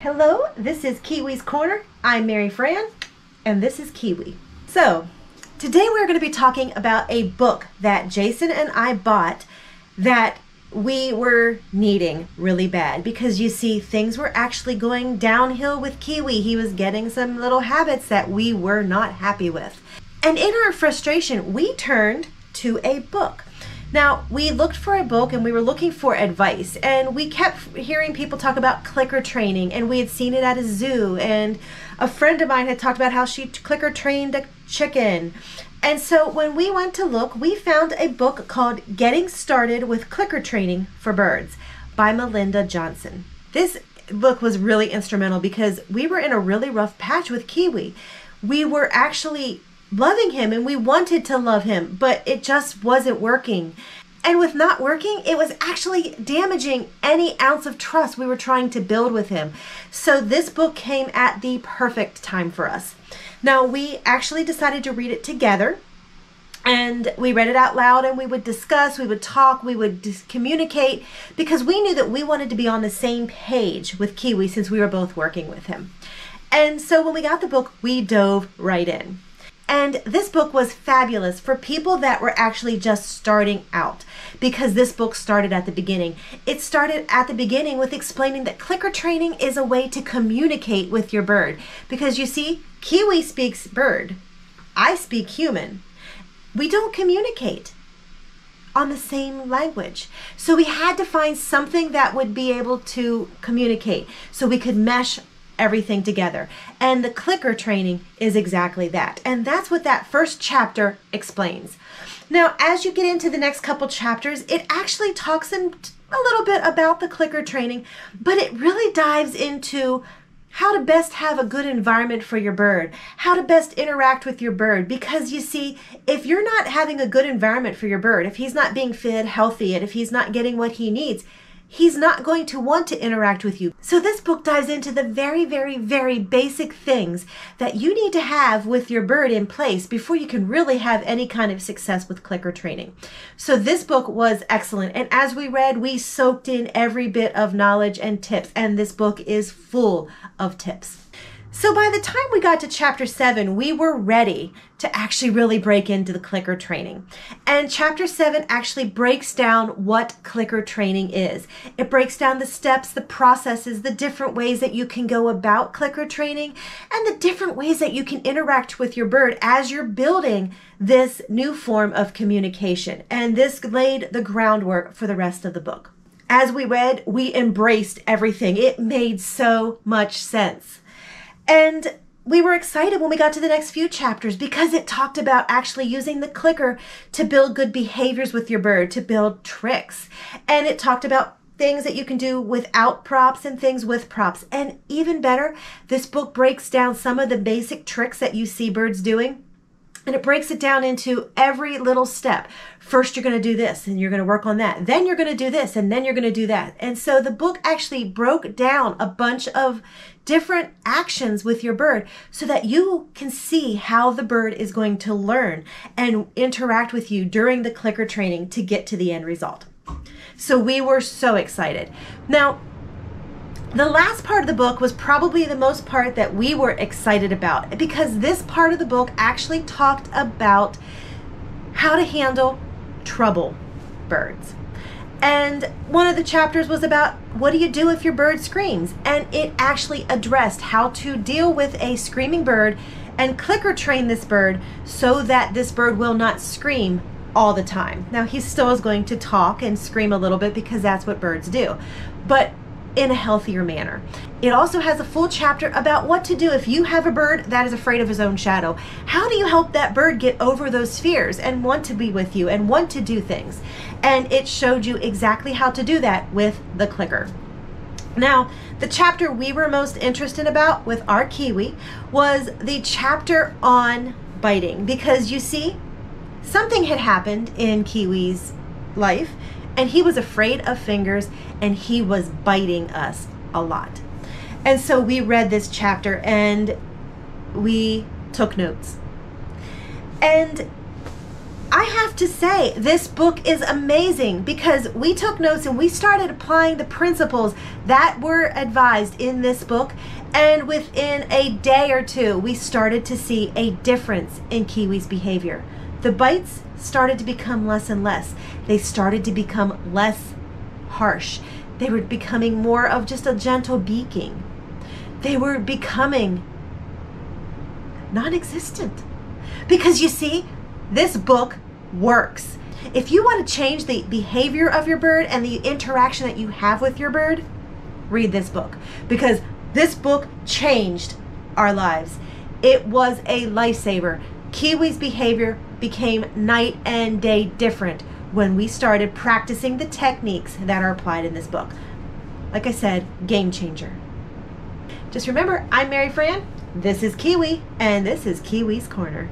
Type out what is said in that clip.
Hello, this is Kiwi's Corner. I'm Mary Fran, and this is Kiwi. So, today we're going to be talking about a book that Jason and I bought that we were needing really bad because you see, things were actually going downhill with Kiwi. He was getting some little habits that we were not happy with. And in our frustration, we turned to a book. Now, we looked for a book and we were looking for advice, and we kept hearing people talk about clicker training, and we had seen it at a zoo, and a friend of mine had talked about how she clicker trained a chicken. And so when we went to look, we found a book called Getting Started with Clicker Training for Birds by Melinda Johnson. This book was really instrumental because we were in a really rough patch with Kiwi. We were actually loving him and we wanted to love him, but it just wasn't working. And with not working, it was actually damaging any ounce of trust we were trying to build with him. So this book came at the perfect time for us. Now, we actually decided to read it together, and we read it out loud, and we would discuss, we would talk, we would communicate, because we knew that we wanted to be on the same page with Kiwi since we were both working with him. And so when we got the book, we dove right in. And this book was fabulous for people that were actually just starting out, because this book started at the beginning. It started at the beginning with explaining that clicker training is a way to communicate with your bird. Because you see, Kiwi speaks bird, I speak human. We don't communicate on the same language. So we had to find something that would be able to communicate so we could mesh everything together. And the clicker training is exactly that. And that's what that first chapter explains. Now, as you get into the next couple chapters, it actually talks a little bit about the clicker training, but it really dives into how to best have a good environment for your bird, how to best interact with your bird. Because you see, if you're not having a good environment for your bird, if he's not being fed healthy, and if he's not getting what he needs, he's not going to want to interact with you. So this book dives into the very, very, very basic things that you need to have with your bird in place before you can really have any kind of success with clicker training. So this book was excellent. And as we read, we soaked in every bit of knowledge and tips. And this book is full of tips. So by the time we got to chapter 7, we were ready to actually really break into the clicker training. And chapter 7 actually breaks down what clicker training is. It breaks down the steps, the processes, the different ways that you can go about clicker training, and the different ways that you can interact with your bird as you're building this new form of communication. And this laid the groundwork for the rest of the book. As we read, we embraced everything. It made so much sense. And we were excited when we got to the next few chapters because it talked about actually using the clicker to build good behaviors with your bird, to build tricks. And it talked about things that you can do without props and things with props. And even better, this book breaks down some of the basic tricks that you see birds doing. And it breaks it down into every little step. First, you're going to do this, and you're going to work on that. Then you're going to do this, and then you're going to do that. And so the book actually broke down a bunch of different actions with your bird so that you can see how the bird is going to learn and interact with you during the clicker training to get to the end result. So we were so excited. Now, the last part of the book was probably the most part that we were excited about, because this part of the book actually talked about how to handle trouble birds. And one of the chapters was about what do you do if your bird screams? And it actually addressed how to deal with a screaming bird and clicker train this bird so that this bird will not scream all the time. Now, he still is going to talk and scream a little bit because that's what birds do, but in a healthier manner. It also has a full chapter about what to do if you have a bird that is afraid of his own shadow. How do you help that bird get over those fears and want to be with you and want to do things? And it showed you exactly how to do that with the clicker. Now, the chapter we were most interested about with our Kiwi was the chapter on biting, because you see, something had happened in Kiwi's life, and he was afraid of fingers, and he was biting us a lot. And so we read this chapter and we took notes. And I I have to say, this book is amazing because we took notes and we started applying the principles that were advised in this book. And within a day or two, we started to see a difference in Kiwi's behavior. The bites started to become less and less. They started to become less harsh. They were becoming more of just a gentle beaking. They were becoming non-existent. Because you see, this book works. If you want to change the behavior of your bird and the interaction that you have with your bird, read this book. Because this book changed our lives. It was a lifesaver. Kiwi's behavior became night and day different when we started practicing the techniques that are applied in this book. Like I said, game changer. Just remember, I'm Mary Fran, this is Kiwi, and this is Kiwi's Corner.